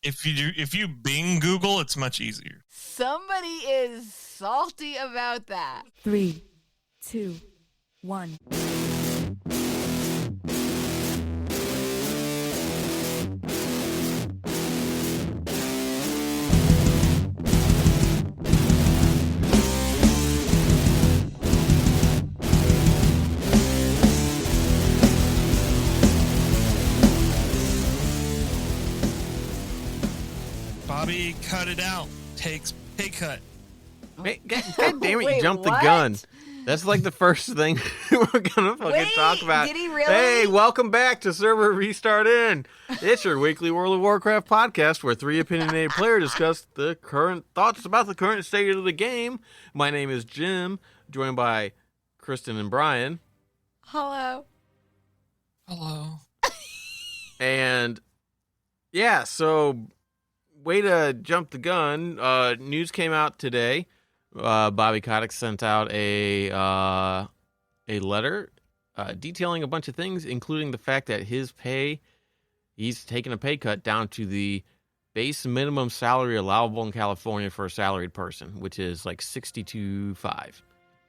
if you Bing Google, it's much easier. Somebody is salty about that. 3, 2, 1. Bobby cut it out. Takes pay cut. God damn it, Wait, you jumped what? the gun. That's like the first thing we're gonna fucking talk about. Did he really? Hey, welcome back to Server Restart In. It's your weekly World of Warcraft podcast where three opinionated players discuss the current thoughts about the current state of the game. My name is Jim, joined by Kristen and Brian. Hello. Hello. And yeah, so way to jump the gun. News came out today. Bobby Kotick sent out a letter detailing a bunch of things, including the fact that his pay, he's taken a pay cut down to the base minimum salary allowable in California for a salaried person, which is like $62,500,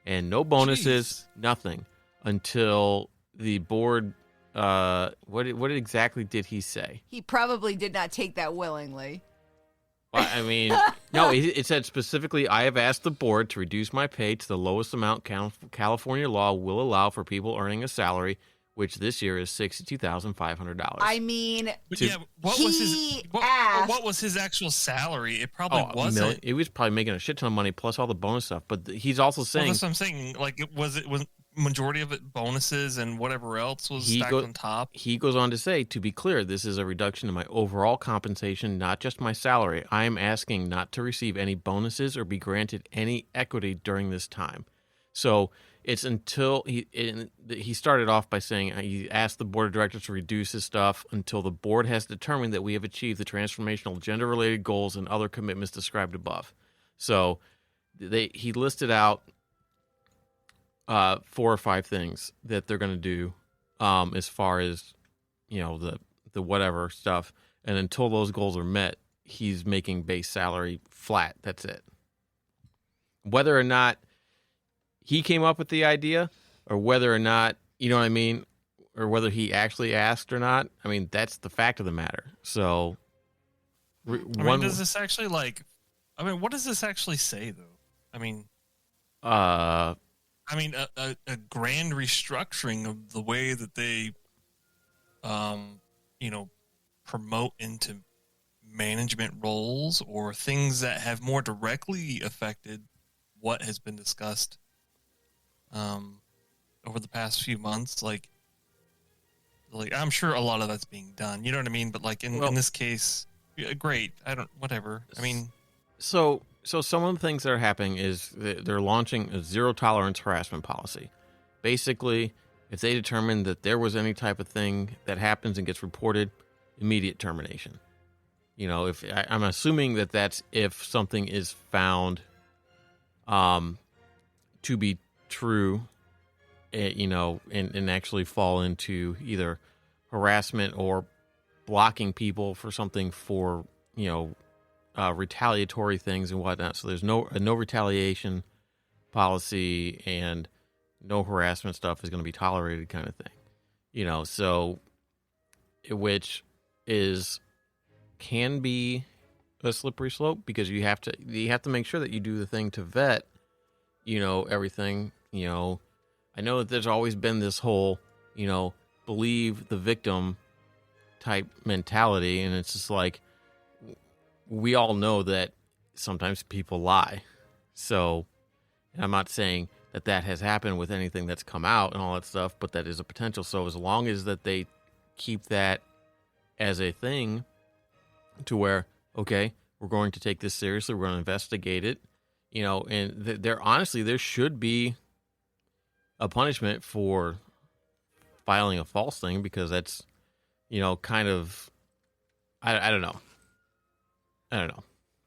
and no bonuses, nothing until the board. What exactly did he say? He probably did not take that willingly. Well, I mean, no, it said specifically, I have asked the board to reduce my pay to the lowest amount California law will allow for people earning a salary, which this year is $62,500. I mean, what was his actual salary? It probably wasn't. He was probably making a shit ton of money plus all the bonus stuff. But he's also saying, that's what I'm saying. Like, it was majority of it bonuses and whatever else was stacked on top. He goes on to say, to be clear, this is a reduction in my overall compensation, not just my salary. I am asking not to receive any bonuses or be granted any equity during this time. So it's until he started off by saying he asked the board of directors to reduce his stuff until the board has determined that we have achieved the transformational gender-related goals and other commitments described above. So he listed out 4 or 5 things that they're going to do as far as, the whatever stuff. And until those goals are met, he's making base salary flat. That's it. Whether or not he came up with the idea or whether or not, you know what I mean, or whether he actually asked or not, I mean, that's the fact of the matter. So, what does this actually say, though? I mean, a grand restructuring of the way that they, promote into management roles or things that have more directly affected what has been discussed over the past few months. Like I'm sure a lot of that's being done. You know what I mean? But like in this case, great. Whatever. I mean, So some of the things that are happening is they're launching a zero-tolerance harassment policy. Basically, if they determine that there was any type of thing that happens and gets reported, immediate termination. I'm assuming that that's if something is found to be true, and actually fall into either harassment or blocking people for something for, retaliatory things and whatnot. So there's no retaliation policy and no harassment stuff is going to be tolerated, kind of thing. So which can be a slippery slope because you have to make sure that you do the thing to vet, everything. I know that there's always been this whole, believe the victim type mentality, and it's just like, we all know that sometimes people lie. So I'm not saying that has happened with anything that's come out and all that stuff, but that is a potential. So as long as that they keep that as a thing to where, okay, we're going to take this seriously, we're going to investigate it, and there should be a punishment for filing a false thing, because that's, kind of, I don't know.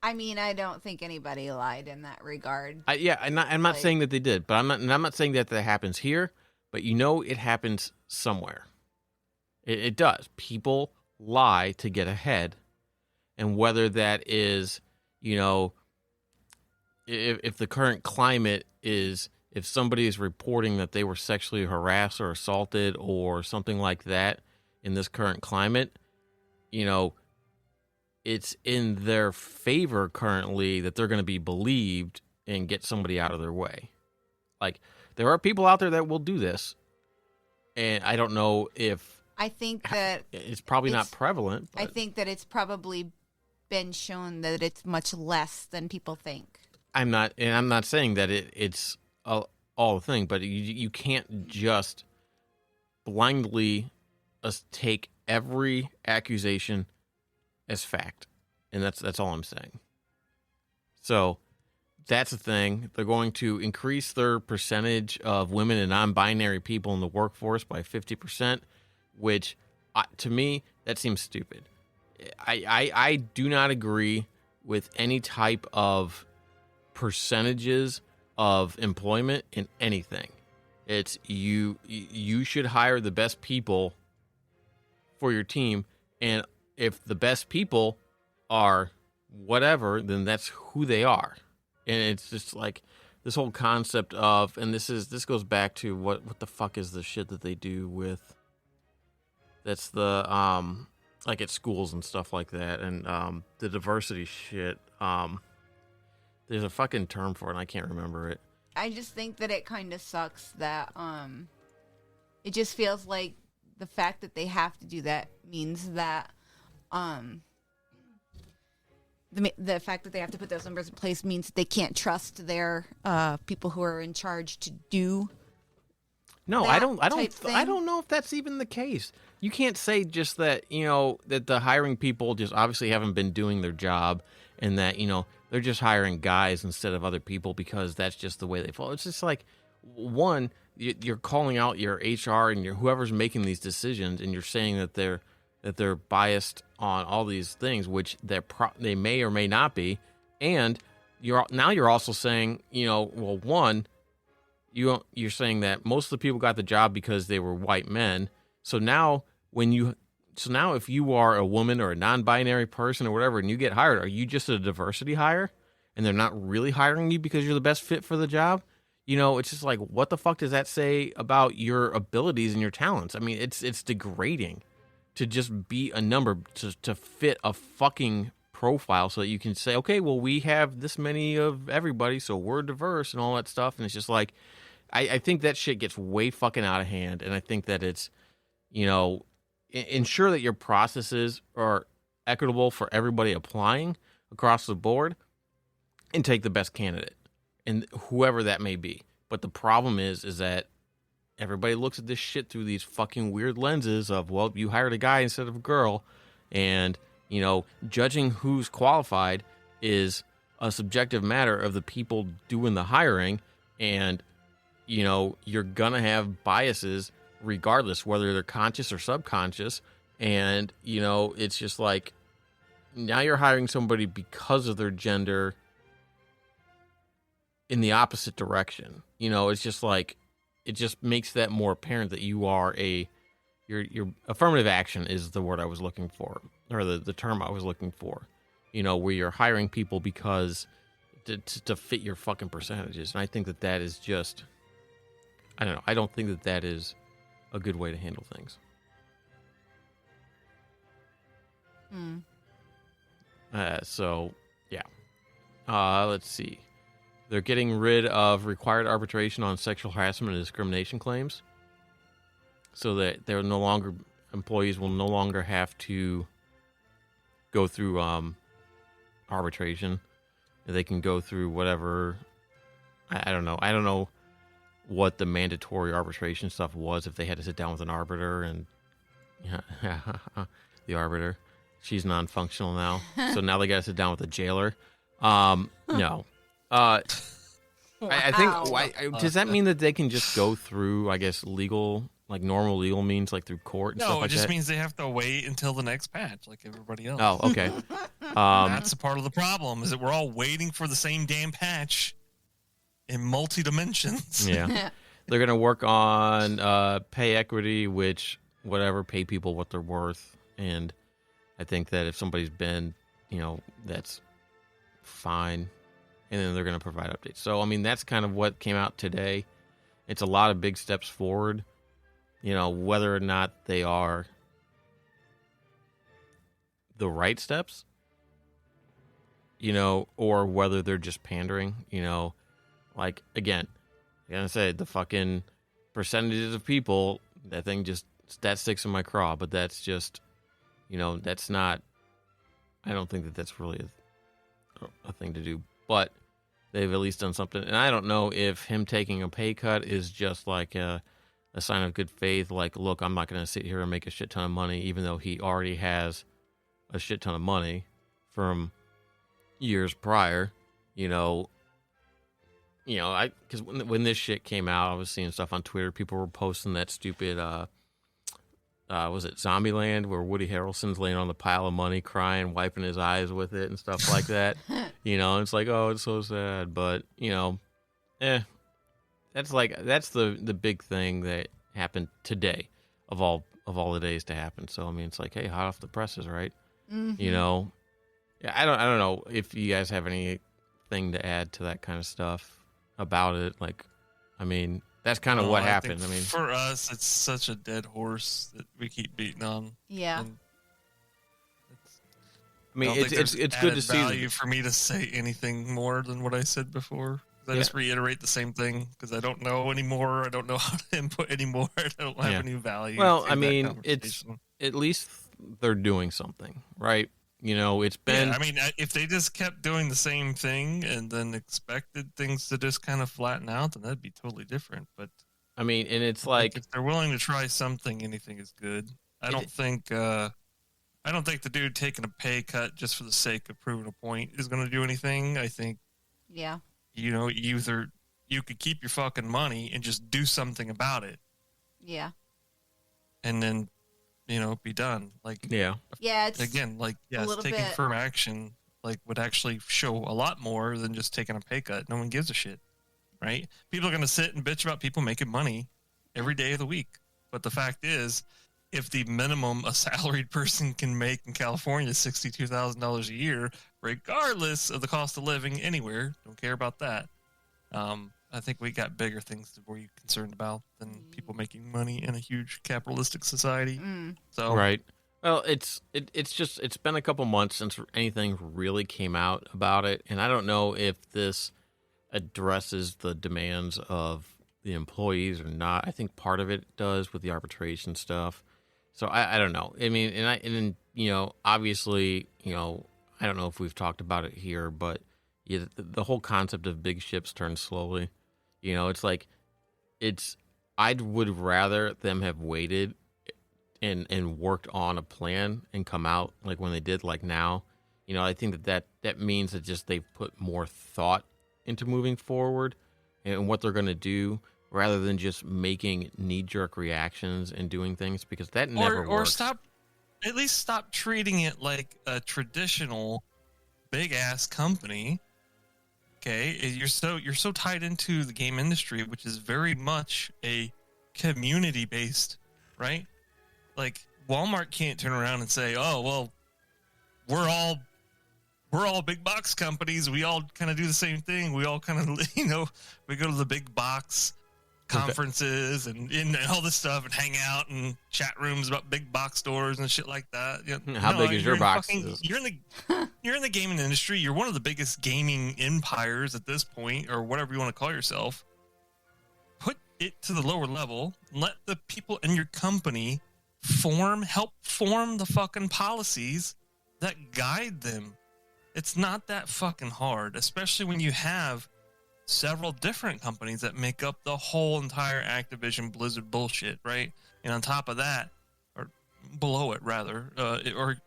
I mean, I don't think anybody lied in that regard. I'm not saying that they did, but I'm not saying that happens here, but it happens somewhere. It does. People lie to get ahead, and whether that is, you know, if the current climate is if somebody is reporting that they were sexually harassed or assaulted or something like that in this current climate, you know, it's in their favor currently that they're going to be believed and get somebody out of their way. Like, there are people out there that will do this, and I don't know if I think that it's probably not prevalent. But I think that it's probably been shown that it's much less than people think. I'm not saying that it's all the thing, but you can't just blindly take every accusation as fact, and that's all I'm saying. So that's the thing. They're going to increase their percentage of women and non-binary people in the workforce by 50%, which to me that seems stupid. I do not agree with any type of percentages of employment in anything. It's you should hire the best people for your team, and if the best people are whatever, then that's who they are. And it's just like this whole concept of, and this goes back to what the fuck is the shit that they do with, that's the like at schools and stuff like that, and the diversity shit. There's a fucking term for it, and I can't remember it. I just think that it kind of sucks that it just feels like the fact that they have to do that means that the fact that they have to put those numbers in place means that they can't trust their people who are in charge to do. No, I don't know if that's even the case. You can't say just that, you know, that the hiring people just obviously haven't been doing their job, and that, you know, they're just hiring guys instead of other people because that's just the way they fall. It's just like, one, you're calling out your HR and your whoever's making these decisions, and you're saying that they're biased on all these things, which they may or may not be. And you're also saying, you know, well, one, you're saying that most of the people got the job because they were white men. So now if you are a woman or a non-binary person or whatever, and you get hired, are you just a diversity hire, and they're not really hiring you because you're the best fit for the job? You know, it's just like, what the fuck does that say about your abilities and your talents? I mean, it's degrading to just be a number to fit a fucking profile so that you can say, okay, well, we have this many of everybody, so we're diverse and all that stuff. And it's just like, I think that shit gets way fucking out of hand. And I think that it's, you know, ensure that your processes are equitable for everybody applying across the board, and take the best candidate, and whoever that may be. But the problem is that everybody looks at this shit through these fucking weird lenses of, well, you hired a guy instead of a girl, and, you know, judging who's qualified is a subjective matter of the people doing the hiring, and, you know, you're gonna have biases regardless whether they're conscious or subconscious. And, you know, it's just like, now you're hiring somebody because of their gender in the opposite direction. You know, it's just like, it just makes that more apparent that you are your affirmative action is the word I was looking for, or the term I was looking for, you know, where you're hiring people because to fit your fucking percentages. And I think that is just, I don't know. I don't think that is a good way to handle things. So, yeah. Let's see. They're getting rid of required arbitration on sexual harassment and discrimination claims, so that employees will no longer have to go through arbitration. They can go through whatever. I don't know. I don't know what the mandatory arbitration stuff was, if they had to sit down with an arbiter, and the arbiter, she's non-functional now, so now they got to sit down with a jailer. No. I think, does that mean that they can just go through, I guess, legal, like normal legal means, like through court and stuff like that? No, it just means they have to wait until the next patch, like everybody else. Oh, okay. That's a part of the problem, is that we're all waiting for the same damn patch in multi-dimensions. Yeah. They're going to work on pay equity, which, whatever, pay people what they're worth. And I think that if somebody's been that's fine. And then they're going to provide updates. So, I mean, that's kind of what came out today. It's a lot of big steps forward. Whether or not they are the right steps, or whether they're just pandering, like, again, like I said, the fucking percentages of people, that thing that sticks in my craw, but that's just, that's not, I don't think that's really a thing to do, but they've at least done something. And I don't know if him taking a pay cut is just like a sign of good faith. Like, look, I'm not going to sit here and make a shit ton of money, even though he already has a shit ton of money from years prior, because when this shit came out, I was seeing stuff on Twitter. People were posting that stupid, was it Zombieland, where Woody Harrelson's laying on the pile of money, crying, wiping his eyes with it and stuff like that. It's like, oh, it's so sad, but that's the big thing that happened today, of all the days to happen. So I mean, it's like, hey, hot off the presses, right? Mm-hmm. Yeah, I don't know if you guys have anything to add to that kind of stuff about it. Like, I mean, that's kind of what happened. I mean, for us, it's such a dead horse that we keep beating on. Yeah. I mean, it's good to see value for me to say anything more than what I said before. I just reiterate the same thing because I don't know anymore. I don't know how to input anymore. I don't have any value. Well, I mean, it's at least they're doing something, right? It's been. Yeah, I mean, if they just kept doing the same thing and then expected things to just kind of flatten out, then that'd be totally different. But I mean, and it's like if they're willing to try something, anything is good. I don't think the dude taking a pay cut just for the sake of proving a point is going to do anything. I think. Yeah. Either you could keep your fucking money and just do something about it. Yeah. And then, be done. Like, yeah, it's again, like, taking firm action, like, would actually show a lot more than just taking a pay cut. No one gives a shit, right? People are going to sit and bitch about people making money every day of the week. But the fact is, if the minimum a salaried person can make in California is $62,000 a year, regardless of the cost of living anywhere, don't care about that. I think we got bigger things to be concerned about than people making money in a huge capitalistic society. So right. Well, it's been a couple months since anything really came out about it, and I don't know if this addresses the demands of the employees or not. I think part of it does with the arbitration stuff. So I don't know. I mean, obviously, I don't know if we've talked about it here, but the whole concept of big ships turn slowly. It's like, I would rather them have waited and worked on a plan and come out like when they did, like now. I think that means that just they've put more thought into moving forward and what they're going to do, rather than just making knee-jerk reactions and doing things, because that never works. Or at least stop treating it like a traditional big-ass company. Okay, you're so tied into the game industry, which is very much a community-based, right? Like, Walmart can't turn around and say, "Oh, well, we're all big box companies. We all kind of do the same thing. We all kind of, we go to the big box conferences and all this stuff and hang out in chat rooms about big box stores and shit like that." How big is your box? You're in the gaming industry. You're one of the biggest gaming empires at this point, or whatever you want to call yourself. Put it to the lower level. Let the people in your company help form the fucking policies that guide them. It's not that fucking hard, especially when you have several different companies that make up the whole entire Activision Blizzard bullshit, right? And on top of that, or below it rather,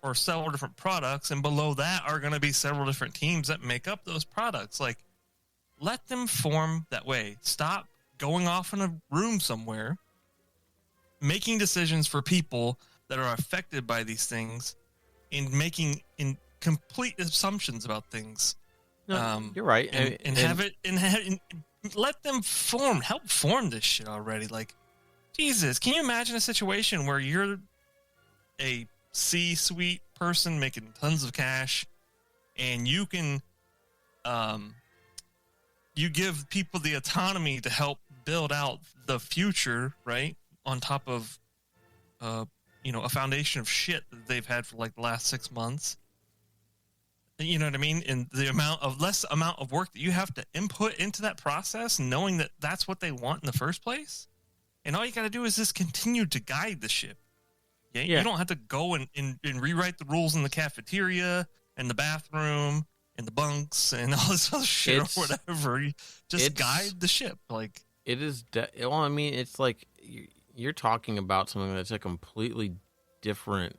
or several different products, and below that are going to be several different teams that make up those products. Like, let them form that way. Stop going off in a room somewhere, making decisions for people that are affected by these things, and making complete assumptions about things. No, you're right, and let them help form this shit already. Like, Jesus, can you imagine a situation where you're a C-suite person making tons of cash, and you can, you give people the autonomy to help build out the future, right? On top of, a foundation of shit that they've had for like the last 6 months. You know what I mean? And the less amount of work that you have to input into that process, knowing that that's what they want in the first place. And all you got to do is just continue to guide the ship. Yeah. You don't have to go and rewrite the rules in the cafeteria and the bathroom and the bunks and all this other shit or whatever. You just guide the ship. Like, it is. Well, I mean, it's like you're talking about something that's a completely different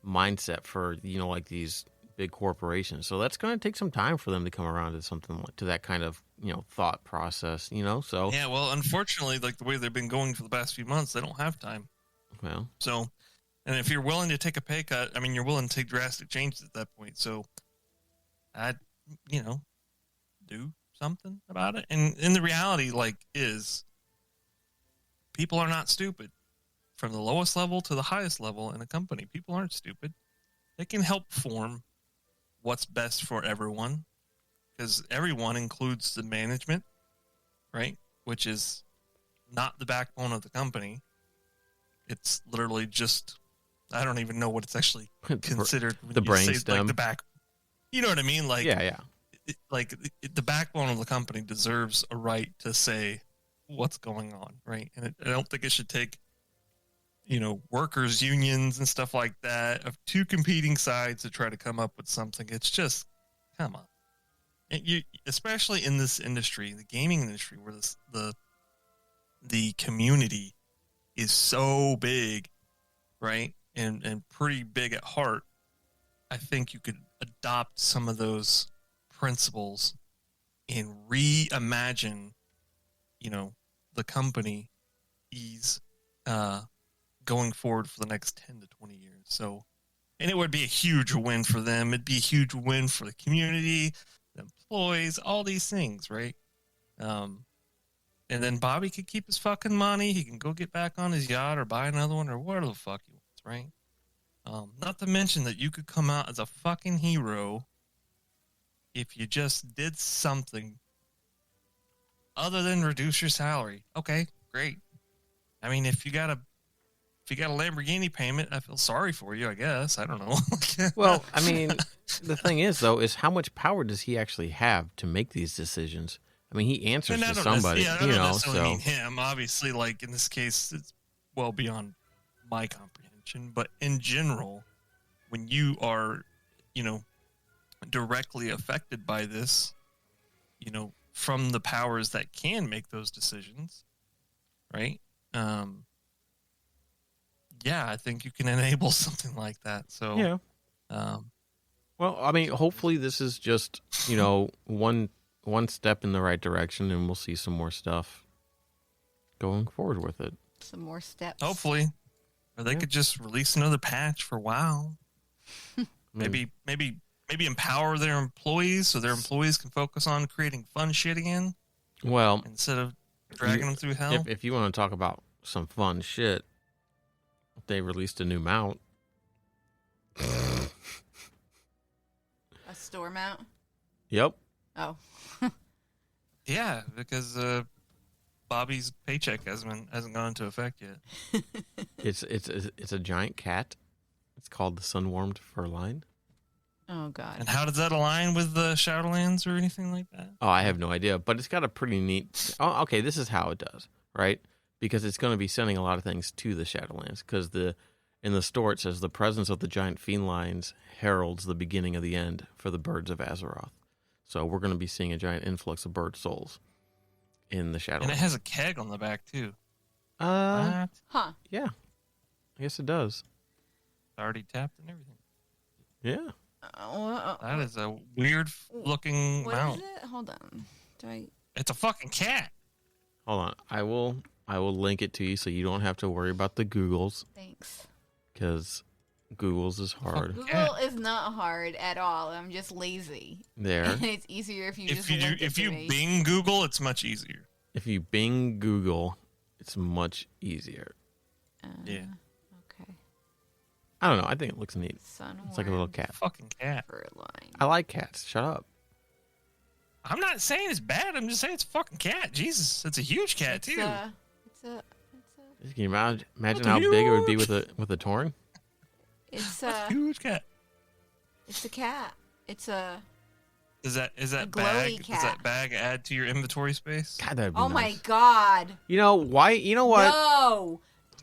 mindset for, like these big corporations. So that's going to take some time for them to come around to something to that kind of, thought process, so. Yeah. Well, unfortunately, like the way they've been going for the past few months, they don't have time. Well, so, and if you're willing to take a pay cut, I mean, you're willing to take drastic changes at that point. So I'd, do something about it. And the reality, is people are not stupid. From the lowest level to the highest level in a company, people aren't stupid. They can help form what's best for everyone, because everyone includes the management, right? Which is not the backbone of the company. It's literally just, I don't even know what it's actually considered. The brainstem. Like the back. You know what I mean? Like, yeah. The backbone of the company deserves a right to say what's going on, right? And I don't think it should take, workers' unions and stuff like that of two competing sides to try to come up with something. It's just, come on. And especially in this industry, the gaming industry, where the community is so big, right? And pretty big at heart. I think you could adopt some of those principles and reimagine, the company going forward for the next 10 to 20 years. So, and it would be a huge win for them. It'd be a huge win for the community, the employees, all these things, right? And then Bobby could keep his fucking money. He can go get back on his yacht or buy another one or whatever the fuck he wants, right? Not to mention that you could come out as a fucking hero if you just did something other than reduce your salary. Okay, great. I mean, if you got a Lamborghini payment, I feel sorry for you, I guess. I don't know. Well, I mean, the thing is, though, is how much power does he actually have to make these decisions? I mean, he answers to somebody, I don't necessarily mean him. Obviously, like in this case, it's well beyond my comprehension. But in general, when you are, directly affected by this, from the powers that can make those decisions, right? Yeah, I think you can enable something like that. So yeah. Well, I mean, hopefully this is just one step in the right direction, and we'll see some more stuff going forward with it. Some more steps. Hopefully, or they could just release another patch for WoW. Maybe empower their employees so their employees can focus on creating fun shit again. Well, instead of dragging them through hell. If you want to talk about some fun shit, they released a new mount. A store mount? Yep. Oh. Yeah, because Bobby's paycheck hasn't gone into effect yet. It's a giant cat. It's called the Sunwarmed Furline. Oh God. And how does that align with the Shadowlands or anything like that? Oh, I have no idea, but it's got a pretty neat. Oh, okay, this is how it does, right? Because it's going to be sending a lot of things to the Shadowlands. Because in the store it says the presence of the giant felines heralds the beginning of the end for the birds of Azeroth. So we're going to be seeing a giant influx of bird souls in the Shadowlands. And it has a keg on the back too. Huh? Yeah, I guess it does. It's already tapped and everything. Yeah. That is a weird looking mount. What is it? Hold on. It's a fucking cat. Hold on. I will link it to you so you don't have to worry about the Googles. Thanks. Because Googles is hard. Google is not hard at all. I'm just lazy. There. And it's easier if you just if you Bing Google, it's much easier. If you Bing Google, it's much easier. Yeah. Okay. I don't know. I think it looks neat. Sunhorn. It's like a little cat. Fucking cat. Furline. I like cats. Shut up. I'm not saying it's bad. I'm just saying it's a fucking cat. Jesus, it's a huge cat too. Can you imagine how big it would be with a torn? It's a huge cat. It's a cat. It's a. Is that glowy bag? cat. Does that bag add to your inventory space? God, that'd be Oh nice. my god. You know why? You know what? No,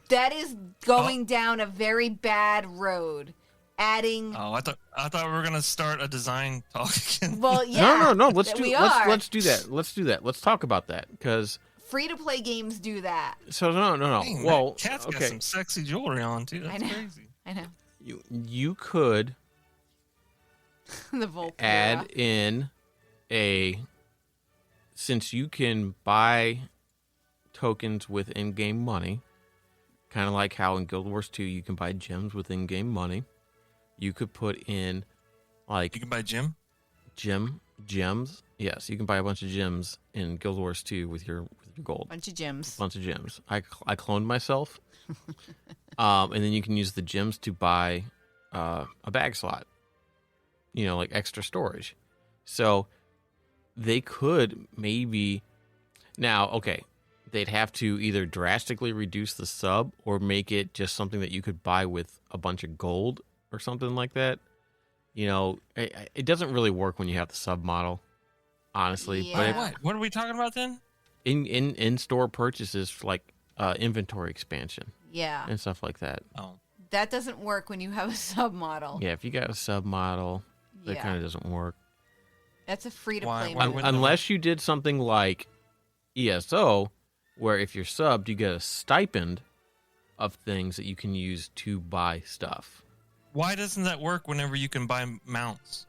that is going down a very bad road. Adding. Oh, I thought we were gonna start a design talk again. Well, yeah. No. Let's do that. Let's talk about that because free-to-play games do that. So no. Dang, Well, that cat's okay. got some sexy jewelry on too. That's I know. crazy. I know. You could The Volpura. add in since you can buy tokens with in-game money, kind of like how in Guild Wars 2 you can buy gems with in-game money. You could put in You can buy gems. Yes, you can buy a bunch of gems in Guild Wars 2 with your gold. Bunch of gems. I cloned myself. And then you can use the gems to buy a bag slot. Like extra storage. So they could maybe now, okay, they'd have to either drastically reduce the sub or make it just something that you could buy with a bunch of gold or something like that. It doesn't really work when you have the sub model, honestly. Yeah. But What are we talking about then? in store purchases like inventory expansion Yeah. and stuff like that. Oh, That doesn't work when you have a sub model. Yeah, if you got a sub model, that Yeah. kind of doesn't work. That's a free-to-play Why model. wouldn't Unless you did something like ESO, where if you're subbed, you get a stipend of things that you can use to buy stuff. why doesn't that work whenever you can buy mounts?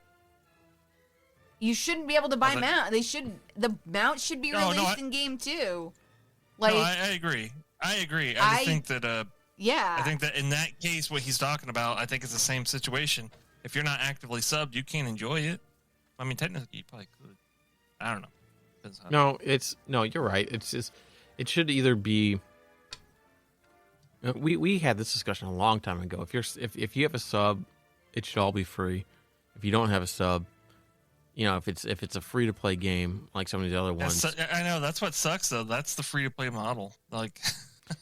You shouldn't be able to buy Was it- mount. The mount should be No, released I- in game too. No, I agree. I just think that yeah. I think that in that case, what he's talking about, I think it's the same situation. If you're not actively subbed, you can't enjoy it. I mean, technically, you probably could. I don't know. Depends how- You're right. It's just it should either be. We had this discussion a long time ago. If you have a sub, it should all be free. If you don't have a sub, if it's a free to play game like some of these other ones. I know that's what sucks though. That's the free to play model. Like,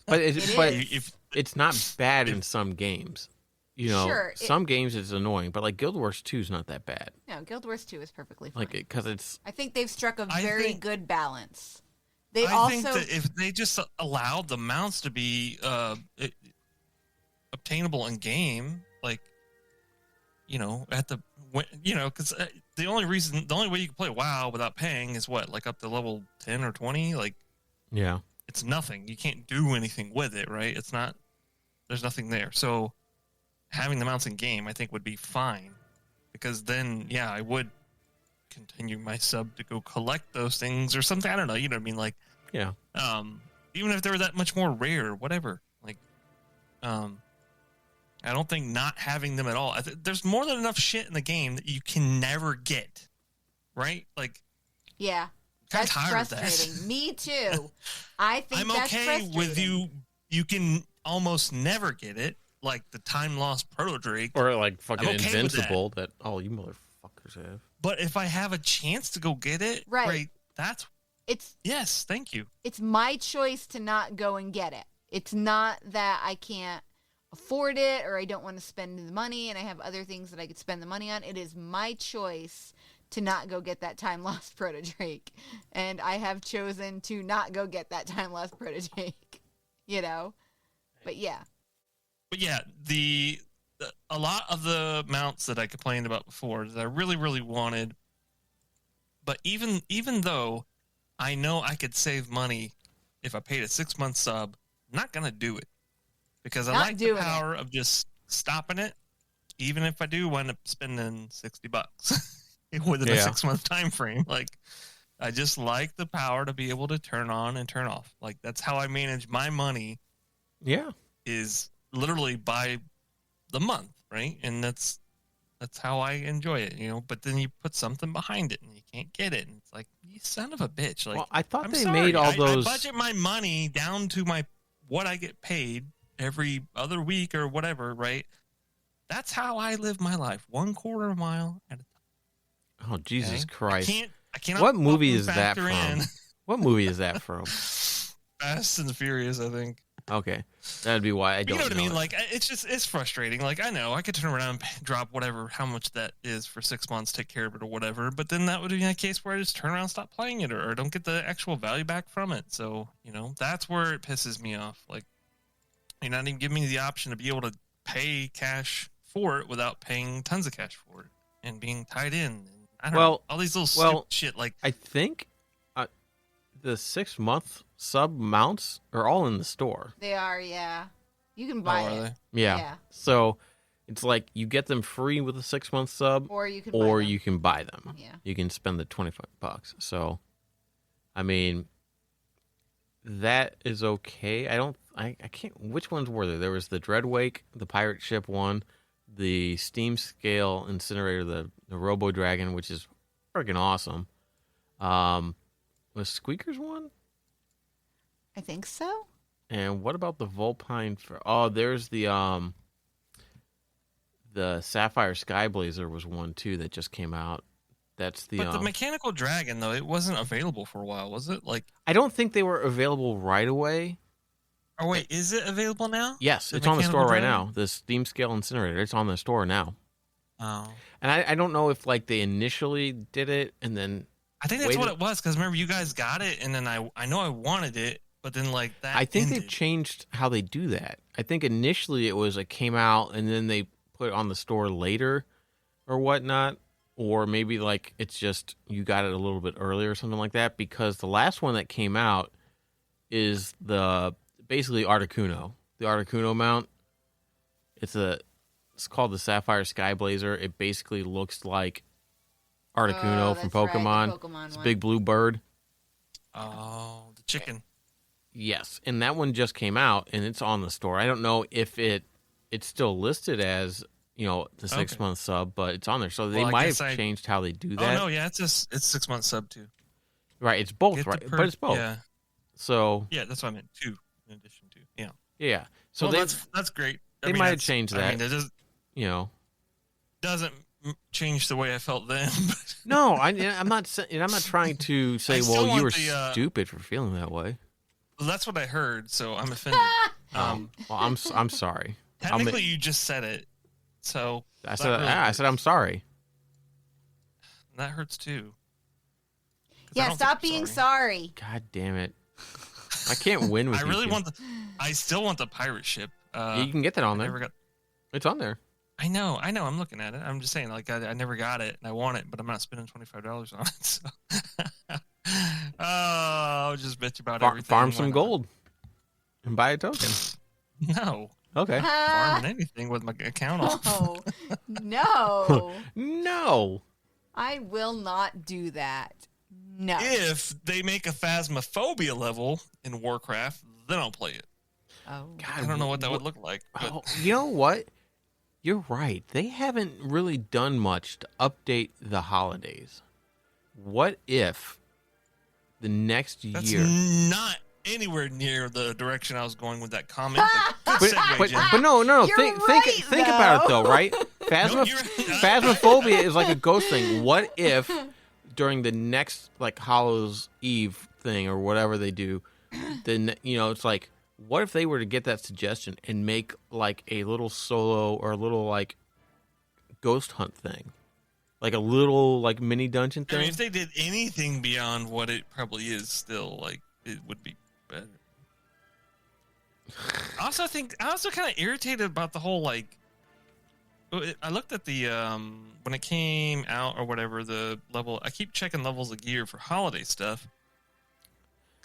But is. it's not bad in some games. Sure, some games it's annoying, but like Guild Wars 2 is not that bad. No, Guild Wars 2 is perfectly fine. Because it's I think they've struck a I very think- good balance. They I also think that if they just allowed the mounts to be obtainable in game, like, at the, because the only way you can play WoW without paying is what, like up to level 10 or 20, like. yeah. It's nothing. You can't do anything with it, right? There's nothing there. So having the mounts in game, I think, would be fine. Because then, yeah, I would continue my sub to go collect those things or something. I don't know. You know what I mean? Like, Yeah. even if they were that much more rare, whatever. Like, I don't think not having them at all. There's more than enough shit in the game that you can never get, right? Like, yeah. I'm That's tired of frustrating. that. Me too. I think I'm that's okay frustrating. with you. You can almost never get it, like the time lost proto Drake. Or like fucking I'm okay with invincible that all you motherfuckers have. But if I have a chance to go get it, Right. that's It's yes, thank you. it's my choice to not go and get it. It's not that I can't afford it or I don't want to spend the money and I have other things that I could spend the money on. It is my choice to not go get that time lost proto Drake. And I have chosen to not go get that time lost proto Drake. But yeah. But yeah, a lot of the mounts that I complained about before that I really, really wanted. But even though I know I could save money if I paid a 6-month sub, I'm not gonna do it because I Not like the doing power of just stopping it, even if I do wind up spending $60 within a Yeah. 6-month time frame. Like, I just like the power to be able to turn on and turn off. Like, that's how I manage my money. Yeah. Is literally by the month, right? And that's how I enjoy it, But then you put something behind it and you can't get it, and it's like, you son of a bitch. Like, Well, I thought I'm they sorry. made all those. I budget my money down to what I get paid every other week or whatever, right? That's how I live my life, 1/4 mile at a time. Oh, Jesus Okay? Christ. I cannot What movie fucking is that factor from? in What movie is that from? Fast and the Furious, I think. Okay. That'd be why I But don't you know what I mean? it. Like, it's frustrating. Like, I know I could turn around and drop whatever, how much that is for 6 months, take care of it or whatever. But then that would be a case where I just turn around and stop playing it or don't get the actual value back from it. So, that's where it pisses me off. Like, you're not even giving me the option to be able to pay cash for it without paying tons of cash for it and being tied in. And I don't know, all these little stupid shit. Like, I think the 6-month sub mounts are all in the store. They are, yeah. You can buy are it. they? Yeah. So it's like you get them free with a 6-month sub, Or you can buy them. Yeah. You can spend the $25. So, I mean, that is okay. I can't. Which ones were there? There was the Dreadwake, the pirate ship one, the Steam Scale Incinerator, the Robo Dragon, which is freaking awesome. Was Squeakers one? I think so. And what about the Vulpine? There's the Sapphire Skyblazer was one too that just came out. That's the. But the Mechanical Dragon though, it wasn't available for a while, was it? Like, I don't think they were available right away. Oh wait, is it available now? Yes, it's on the store right now. The Steam Scale Incinerator, it's on the store now. Oh. And I don't know if like they initially did it and then. I think that's what it was because remember you guys got it and then I know I wanted it, but then like that. I think ended. they've changed how they do that. I think initially it came out and then they put it on the store later, or whatnot, or maybe like it's just you got it a little bit earlier or something like that. Because the last one that came out is basically Articuno, the Articuno mount. It's called the Sapphire Skyblazer. It basically looks like Articuno from Pokemon. Right, the Pokemon it's a one. big blue bird. Oh, the chicken. Yes, and that one just came out and it's on the store. I don't know if it's still listed as the 6-month sub, but it's on there. So they might have changed how they do that. Oh no, yeah, it's 6 month sub too. Right, it's both, right? But it's both. Yeah. So yeah, that's what I meant. 2 in addition to. Yeah. Yeah. So that's great. They might have changed that. I mean, it just doesn't change the way I felt then. No, I'm not trying to say, well, you were stupid for feeling that way. Well, that's what I heard, so I'm offended. Well, I'm sorry. Technically, you just said it, so I said I'm sorry. That hurts too. Yeah, stop being sorry. God damn it! I can't win with you. I still want the pirate ship. You can get that on there. It's on there. I know. I'm looking at it. I'm just saying, like, I never got it, and I want it, but I'm not spending $25 on it. So. I'll just bitch about everything. Farm some gold and buy a token. No. Okay. Farming anything with my account off. No. No. I will not do that. No. If they make a Phasmophobia level in Warcraft, then I'll play it. Oh. God, I don't know what that would look like. But... Oh, you know what? You're right. They haven't really done much to update the holidays. What if the next year... That's not anywhere near the direction I was going with that comment. Good segue, Jen. But no. You're Think about it, though, right? Phasmophobia is like a ghost thing. What if during the next, like, Hallows Eve thing or whatever they do, then, it's like, what if they were to get that suggestion and make like a little solo or a little like ghost hunt thing, like a little like mini dungeon thing? I mean, if they did anything beyond what it probably is, still like it would be better. I also kind of irritated about the whole like. I looked at the when it came out or whatever the level. I keep checking levels of gear for holiday stuff.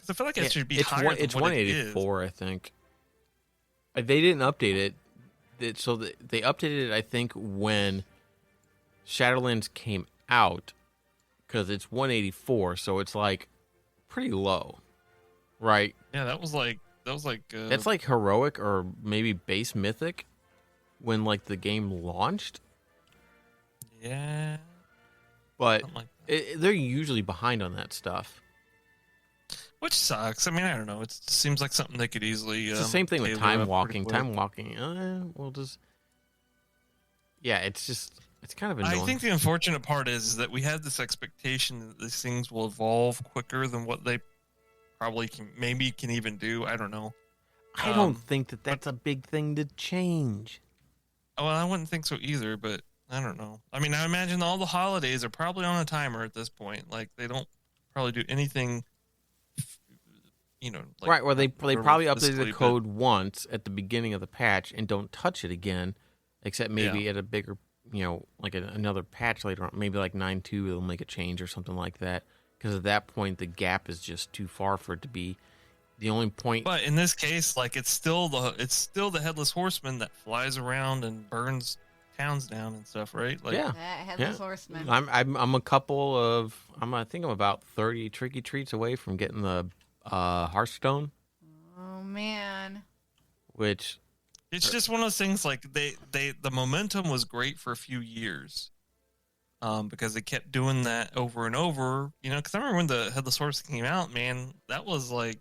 I feel like it should be higher than it's what 184, I think. They didn't update it. So they updated it, I think, when Shadowlands came out, because it's 184, so it's like pretty low, right? Yeah, that was like that's like heroic or maybe base mythic when like the game launched. Yeah, but they're usually behind on that stuff. Which sucks. I mean, I don't know. It seems like something they could easily. It's the same thing with time walking. Time walking. We'll just. Yeah, it's kind of annoying. I think the unfortunate part is that we have this expectation that these things will evolve quicker than what they probably can even do. I don't know. I don't think that that's a big thing to change. Well, I wouldn't think so either, but I don't know. I mean, I imagine all the holidays are probably on a timer at this point. Like, they don't probably do anything, like, right, where they probably updated the physically, code once at the beginning of the patch and don't touch it again, except maybe at a bigger, like another patch later on, maybe like 9.2, they'll make a change or something like that. Because at that point, the gap is just too far for it to be the only point. But in this case, like, it's still the headless horseman that flies around and burns towns down and stuff, right? Like, Yeah. That Headless Horseman. I'm a couple of I think I'm about 30 tricky treats away from getting the Hearthstone, Oh man. which it's just one of those things. Like, the momentum was great for a few years, because they kept doing that over and over. Because I remember when the headless horse came out, man, that was like.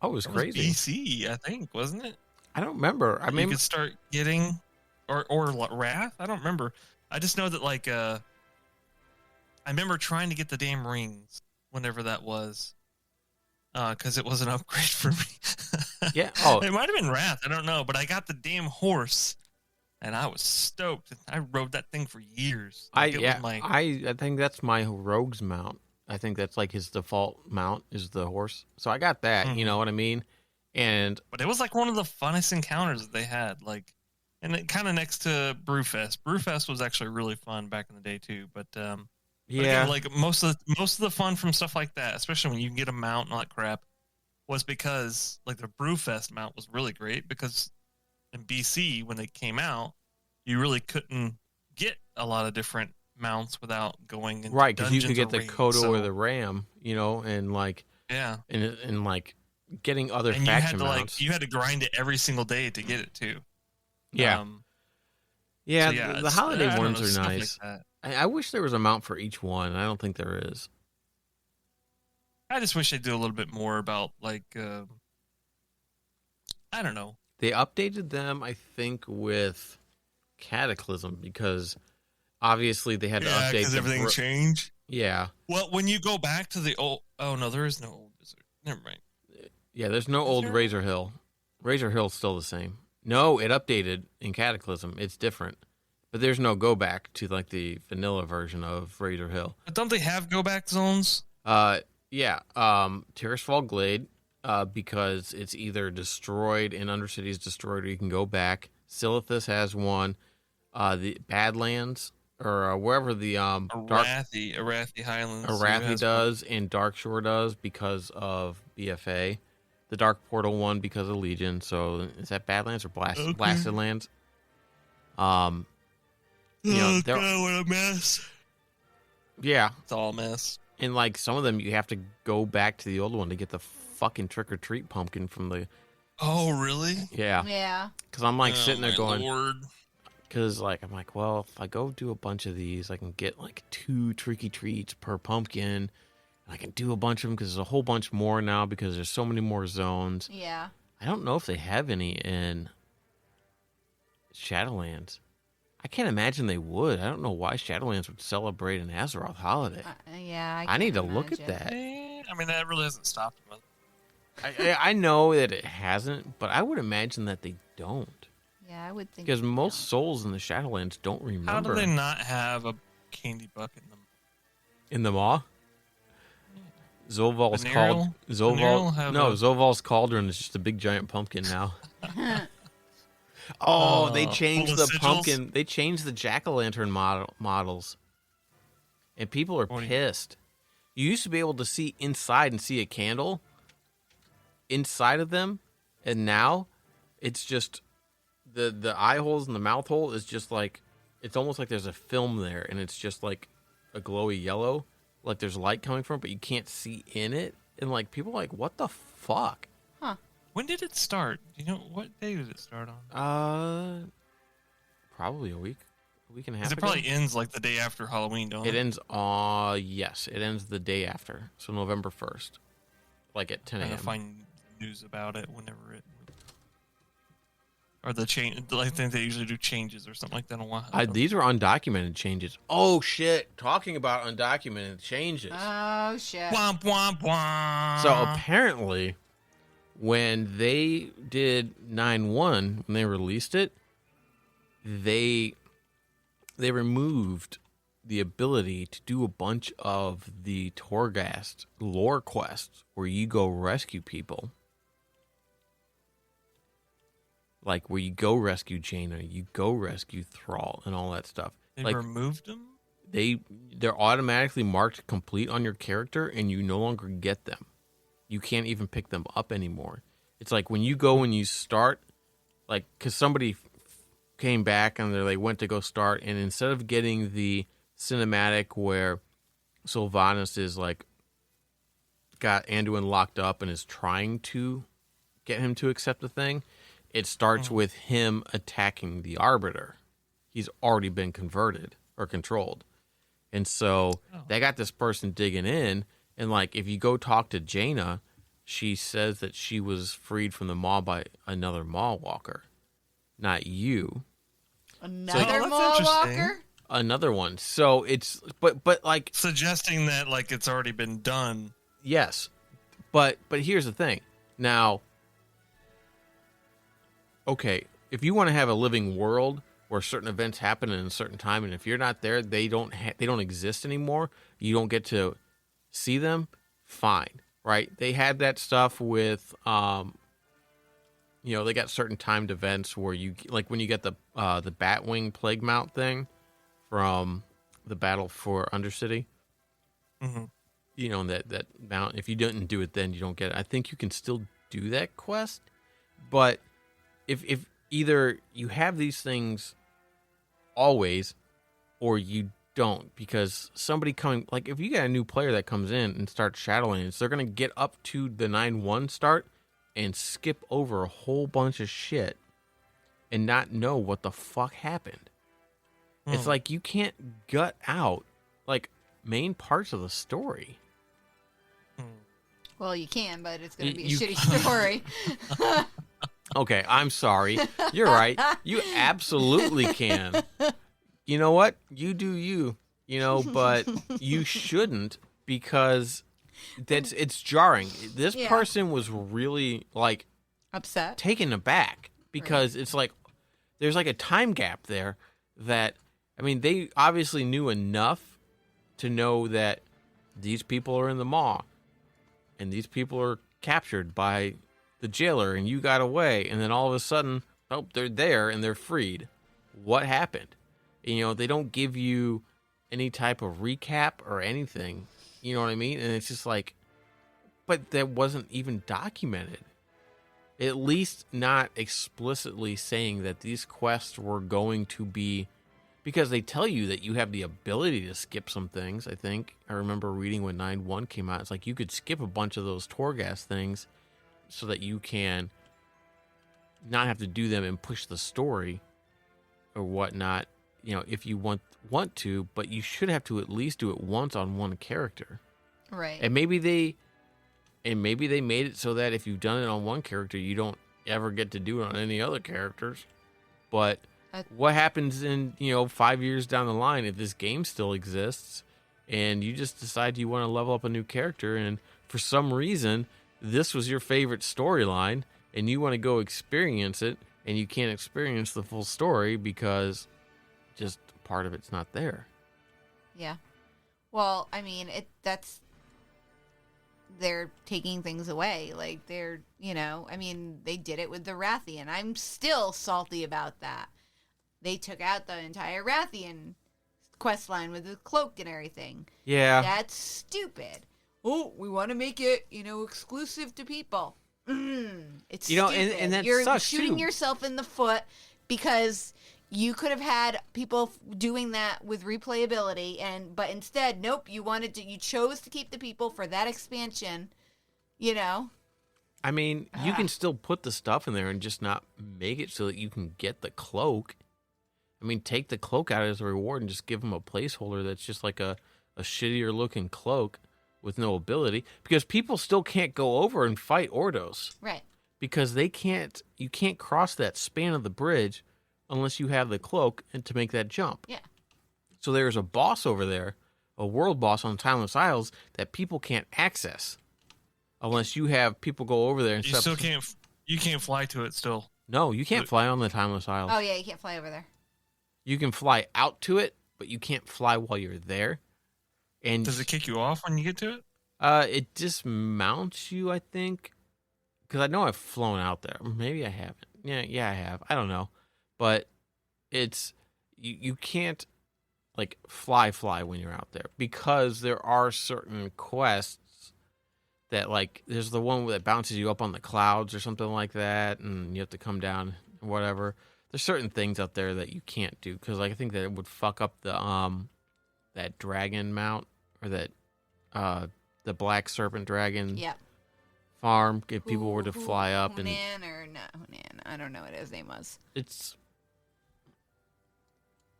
it was That was crazy. BC, I think, wasn't it? I don't remember. I You mean, could start getting, or Wrath. I don't remember. I just know that, like, I remember trying to get the damn rings whenever that was, because it was an upgrade for me. yeah. Oh, It might have been Wrath. I don't know, but I got the damn horse, and I was stoked. I rode that thing for years. Like, I think that's my rogue's mount. I think that's like his default mount is the horse. So I got that. You know what I mean? And But it was like one of the funnest encounters that they had. Like, and it kind of next to Brewfest. Brewfest was actually really fun back in the day too. But yeah, again, like most of the fun from stuff like that, especially when you can get a mount and all that crap, was because like the Brewfest mount was really great because in BC when they came out, you really couldn't get a lot of different mounts without going into right, because you could dungeons get or the raids. Kodo So, or the Ram, and like yeah, and like getting other and you had faction to mounts. you had to grind it every single day to get it too. Yeah, So, the holiday I don't ones know, are stuff nice. Like that. I wish there was a mount for each one. I don't think there is. I just wish they'd do a little bit more about, like, I don't know. They updated them, I think, with Cataclysm because obviously they had to update because everything changed. Yeah. Well, when you go back to the old, oh no, there is no old wizard. Never mind. Yeah, there's no old there? Razor Hill. Razor Hill's still the same. No, it updated in Cataclysm. It's different. But there's no go back to like the vanilla version of Razor Hill. But don't they have go back zones? Yeah. Terrace Glade, because it's either destroyed and Undercity is destroyed or you can go back. Silithus has one. The Badlands or wherever the Arathi Highlands. Arathi does and Darkshore does because of BFA. The Dark Portal one because of Legion. So is that Badlands or Blasted Lands? God, what a mess. Yeah. It's all a mess. And like some of them, you have to go back to the old one to get the fucking Trick or Treat pumpkin from the. Oh, really? Yeah. Yeah. Because I'm like sitting there going. Lord. Because like I'm like, well, if I go do a bunch of these, I can get like 2 Tricky Treats per pumpkin. I can do a bunch of them because there's a whole bunch more now because there's so many more zones. Yeah. I don't know if they have any in Shadowlands. I can't imagine they would. I don't know why Shadowlands would celebrate an Azeroth holiday. Yeah. I need to can't look at imagine. that. I mean, that really hasn't stopped them. I know that it hasn't, but I would imagine that they don't. Yeah, I would think. Because they most don't. souls in the Shadowlands don't remember. How do they not have a candy bucket in them? In the Maw? Zolval's Venereal? Venereal have Zolval's Cauldron is just a big giant pumpkin now. Oh, they changed full the of sigils? pumpkin. They changed the jack-o'-lantern models. And people are What do you- pissed. You used to be able to see inside and see a candle inside of them, and now it's just the eye holes and the mouth hole is just like it's almost like there's a film there, and it's just like a glowy yellow, like there's light coming from it, but you can't see in it. And like people are like, what the fuck? When did it start? Do you know what day did it start on? Probably a week and a half. Because it ago. probably ends like the day after Halloween, don't It it? ends. Yes, it ends the day after, so November 1st, like at 10 I'm a.m. gonna find news about it whenever it. Or the change, I think they usually do changes or something like that on Wild. These were undocumented changes. Oh shit! Talking about undocumented changes. Oh shit. Womp womp womp. So apparently, when they did 9.1, when they released it, they removed the ability to do a bunch of the Torghast lore quests where you go rescue people. Like where you go rescue Jaina, you go rescue Thrall, and all that stuff. They like, removed them? They're automatically marked complete on your character, and you no longer get them. You can't even pick them up anymore. It's like when you go and you start, like, because somebody came back and they went to go start, and instead of getting the cinematic where Sylvanas is like got Anduin locked up and is trying to get him to accept the thing, it starts with him attacking the Arbiter. He's already been converted or controlled. And so they got this person digging in, and like if you go talk to Jaina, she says that she was freed from the Maw by another Maw Walker, not you. Another Maw Walker? Another one. So it's but like suggesting that like it's already been done. Yes. But here's the thing. Now, okay, if you want to have a living world where certain events happen in a certain time, and if you're not there, they don't exist anymore, you don't get to see them, fine, right? They had that stuff with, they got certain timed events where you, like when you get the Batwing Plague Mount thing from the Battle for Undercity, that mount, if you didn't do it then, you don't get it. I think you can still do that quest, but if either you have these things always or you don't, because somebody coming, like if you got a new player that comes in and starts shadowing, they're going to get up to the 9.1 start and skip over a whole bunch of shit and not know what the fuck happened. It's like you can't gut out like main parts of the story. Well, you can, but it's going to be a shitty story. Okay, I'm sorry. You're right. You absolutely can. You know what? You do you, but you shouldn't, because it's jarring. This person was really like upset, taken aback, because it's like there's like a time gap there that, I mean, they obviously knew enough to know that these people are in the Maw and these people are captured by the jailer and you got away, and then all of a sudden, oh, they're there and they're freed. What happened? They don't give you any type of recap or anything. You know what I mean? And it's just like, but that wasn't even documented. At least not explicitly saying that these quests were going to be, because they tell you that you have the ability to skip some things. I think I remember reading when 9.1 came out, it's like you could skip a bunch of those Torghast things so that you can not have to do them and push the story or whatnot, if you want to, but you should have to at least do it once on one character. Right. And maybe they made it so that if you've done it on one character, you don't ever get to do it on any other characters. But what happens in, 5 years down the line if this game still exists and you just decide you want to level up a new character, and for some reason this was your favorite storyline and you want to go experience it, and you can't experience the full story because just part of it's not there. Yeah. Well, I mean, they're taking things away. Like they did it with the Rathian. I'm still salty about that. They took out the entire Rathian quest line with the cloak and everything. Yeah. That's stupid. Oh, we want to make it, exclusive to people. It's stupid. And that You're sucks shooting too. yourself in the foot, because you could have had people doing that with replayability, but instead, nope, you chose to keep the people for that expansion, I mean, you can still put the stuff in there and just not make it so that you can get the cloak. I mean, take the cloak out as a reward and just give them a placeholder that's just like a shittier looking cloak with no ability, because people still can't go over and fight Ordos. Right. because you can't cross that span of the bridge unless you have the cloak and to make that jump. Yeah. So there's a boss over there, a world boss on Timeless Isles that people can't access unless you have people go over there and You still can't. You can't fly to it still. No, you can't fly on the Timeless Isles. Oh yeah, you can't fly over there. You can fly out to it, but you can't fly while you're there. And Does it kick you off when you get to it? It dismounts you, I think, because I know I've flown out there. Maybe I haven't. Yeah, I have. I don't know, but it's you can't like fly when you're out there because there are certain quests that like there's the one that bounces you up on the clouds or something like that, and you have to come down or whatever. There's certain things out there that you can't do because like I think that it would fuck up the that dragon mount or that the black serpent dragon farm if people were to fly up Hunan and or not Hunan. I don't know what his name was. it's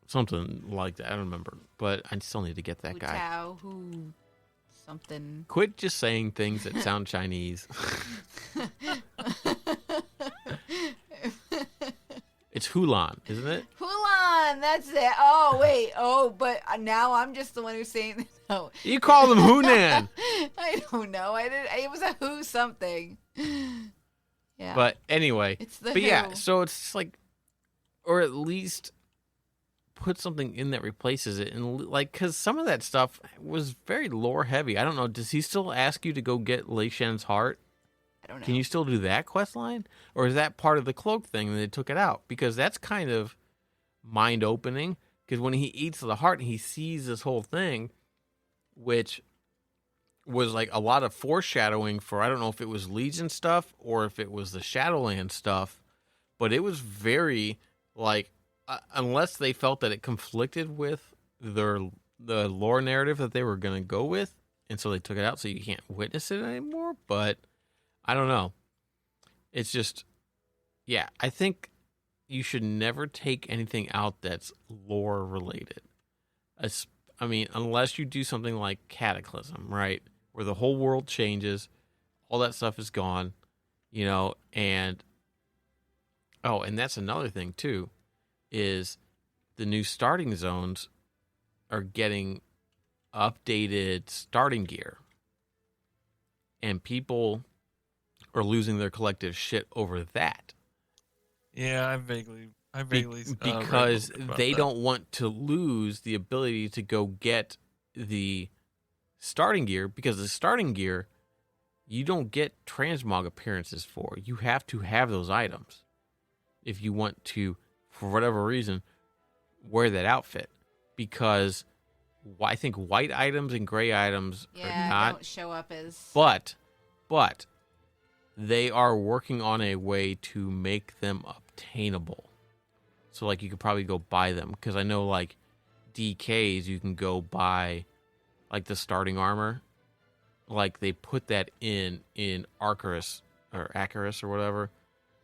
something like that. I don't remember, but I still need to get that guy. Tao, who something. Quit just saying things that sound Chinese. It's Hulan, isn't it? Hulan, that's it. Oh wait, but now I'm just the one who's saying no. You call them Hunan. I don't know. I did. It was a who something. Yeah. But anyway, It's the but yeah, who. so it's like, or at least put something in that replaces it, and like, because some of that stuff was very lore heavy. I don't know. Does he still ask you to go get Lei Shen's heart? I don't know. Can you still do that quest line, or is that part of the cloak thing and they took it out? Because that's kind of mind opening. Because when he eats the heart, he sees this whole thing, which was like a lot of foreshadowing for, I don't know if it was Legion stuff or if it was the Shadowland stuff, but it was very like, unless they felt that it conflicted with the lore narrative that they were going to go with, and so they took it out so you can't witness it anymore. But I don't know. It's just, yeah, I think you should never take anything out that's lore related. I mean, unless you do something like Cataclysm, right? Where the whole world changes, all that stuff is gone, you know, and that's another thing too, is the new starting zones are getting updated starting gear. And people are losing their collective shit over that. Yeah, I vaguely because read about they that. don't want to lose the ability to go get the starting gear, because the starting gear you don't get transmog appearances for. You have to have those items if you want to, for whatever reason, wear that outfit, because I think white items and gray items are not don't show up as. But they are working on a way to make them obtainable. So like you could probably go buy them, because I know like DKs you can go buy like the starting armor. Like they put that in Arcarus or whatever.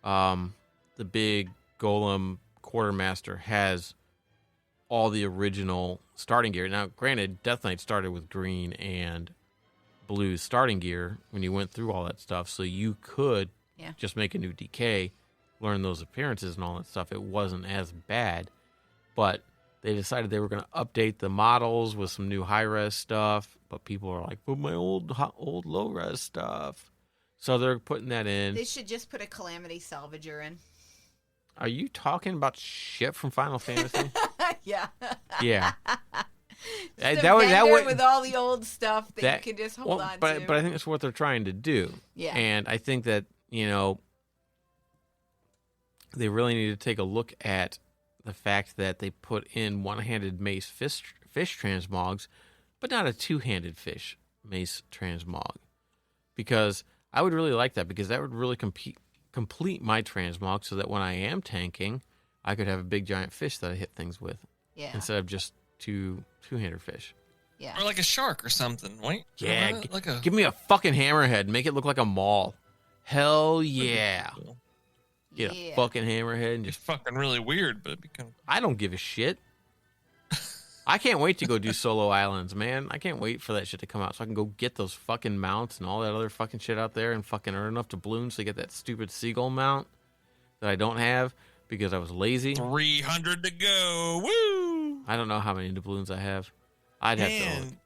The big golem quartermaster has all the original starting gear. Now, granted, Death Knight started with green and blue starting gear when you went through all that stuff, so you could just make a new DK, learn those appearances and all that stuff. It wasn't as bad, but they decided they were going to update the models with some new high-res stuff, but people are like, but my old low-res stuff. So they're putting that in. They should just put a Calamity Salvager in. Are you talking about shit from Final Fantasy? Yeah. Yeah. That would with all the old stuff that you can just hold on but, to. But I think that's what they're trying to do. Yeah. And I think that, you know, they really need to take a look at the fact that they put in one-handed mace fish transmogs, but not a two-handed mace transmog. Because I would really like that, because that would really complete my transmog, so that when I am tanking, I could have a big giant fish that I hit things with. Yeah. Instead of just two-handed fish. Yeah. Or like a shark or something, right? Yeah. Like a... Give me a fucking hammerhead. Make it look like a mall. Hell yeah. Get a fucking hammerhead and It's just... fucking really weird, but it'd be kind of... I don't give a shit. I can't wait to go do solo islands, man. I can't wait for that shit to come out so I can go get those fucking mounts and all that other fucking shit out there and fucking earn enough doubloons to get that stupid seagull mount that I don't have because I was lazy. 300 to go. Woo! I don't know how many doubloons I have. I'd have to. Man,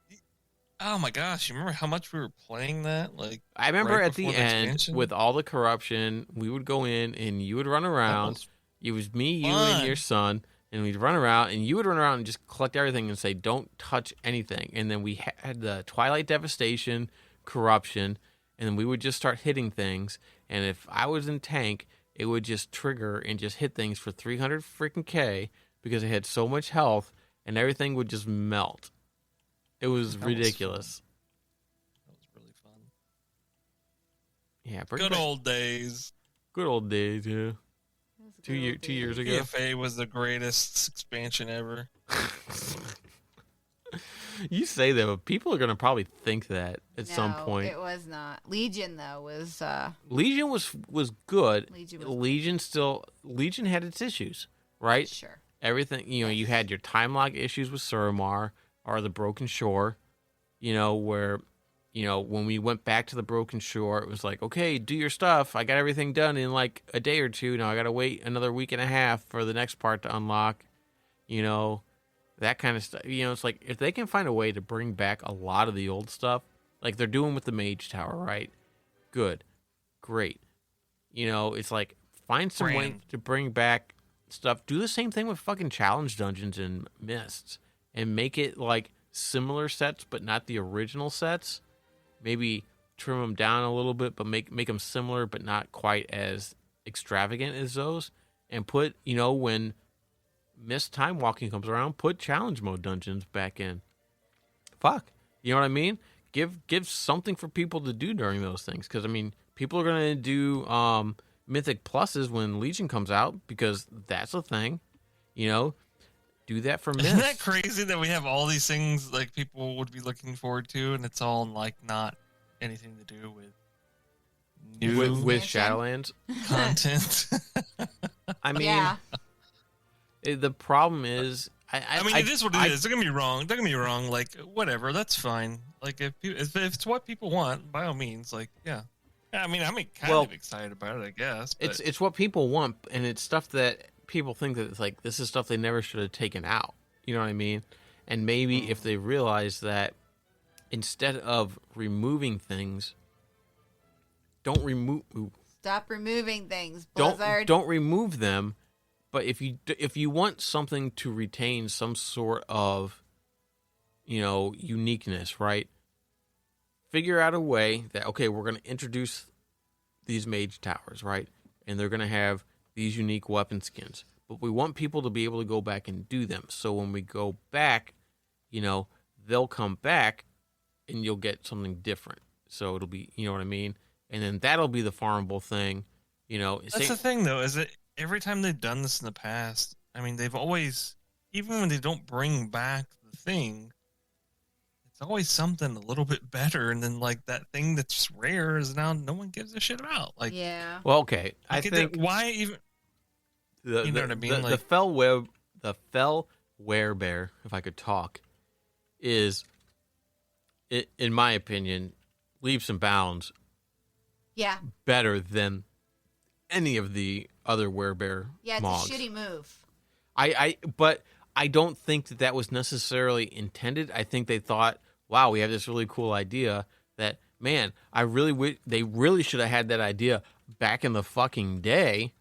oh my gosh! You remember how much we were playing that? Like I remember right at the before end expansion? with all the corruption, we would go in and you would run around. It was me, you, and fun. your son, and we'd run around, and you would run around and just collect everything and say, "Don't touch anything." And then we had the Twilight Devastation, corruption, and then we would just start hitting things. And if I was in tank, it would just trigger and just hit things for 300 freaking K because it had so much health, and everything would just melt. It was ridiculous. That was really fun. Yeah, Good old days. Good old days, yeah. 2 years ago. PFA was the greatest expansion ever. You say that, but people are gonna probably think that at some point. It was not. Legion though was Legion was good. Legion Legion had its issues, right? sure. Everything, you had your time log issues with Suramar or the Broken Shore, where, when we went back to the Broken Shore, it was like, okay, do your stuff. I got everything done in like a day or two. Now I got to wait another week and a half for the next part to unlock, that kind of stuff. It's like if they can find a way to bring back a lot of the old stuff, like they're doing with the Mage Tower, right? Good. Great. It's like find some way to bring back stuff. Do the same thing with fucking challenge dungeons and Mists and make it like similar sets, but not the original sets. Maybe trim them down a little bit, but make them similar, but not quite as extravagant as those. And put, when Mist Time Walking comes around, put challenge mode dungeons back in. Fuck. You know what I mean? Give something for people to do during those things. Because, people are going to do Mythic Pluses when Legion comes out because that's a thing. Do that for Mist. Isn't that crazy that we have all these things like people would be looking forward to, and it's all like not anything to do with new with Shadowlands content? Yeah. The problem is, it is what it is. Don't get me wrong. Don't get me wrong. Like whatever, that's fine. Like if it's what people want, by all means. Like yeah. I'm kind of excited about it, I guess. But... It's what people want, and it's stuff that people think that it's like this is stuff they never should have taken out. You know what I mean? And maybe if they realize that instead of removing things, don't remove. Stop removing things, Blizzard. Don't remove them. But if you want something to retain some sort of, uniqueness, right? Figure out a way that, okay, we're going to introduce these mage towers, right? And they're going to have these unique weapon skins. But we want people to be able to go back and do them. So when we go back, they'll come back and you'll get something different. So it'll be, you know what I mean? And then that'll be the farmable thing, That's the thing, though, is that every time they've done this in the past, they've always, even when they don't bring back the thing, it's always something a little bit better, and then like that thing that's rare is now no one gives a shit about. Like, yeah. Well, okay, I think why even you know what I mean? Like, the fell werebear, if I could talk, is, in my opinion, leaps and bounds. Yeah. Better than any of the other werebear. Yeah, it's mogs. a shitty move. But I don't think that was necessarily intended. I think they thought, wow, we have this really cool idea that, man, they really should have had that idea back in the fucking day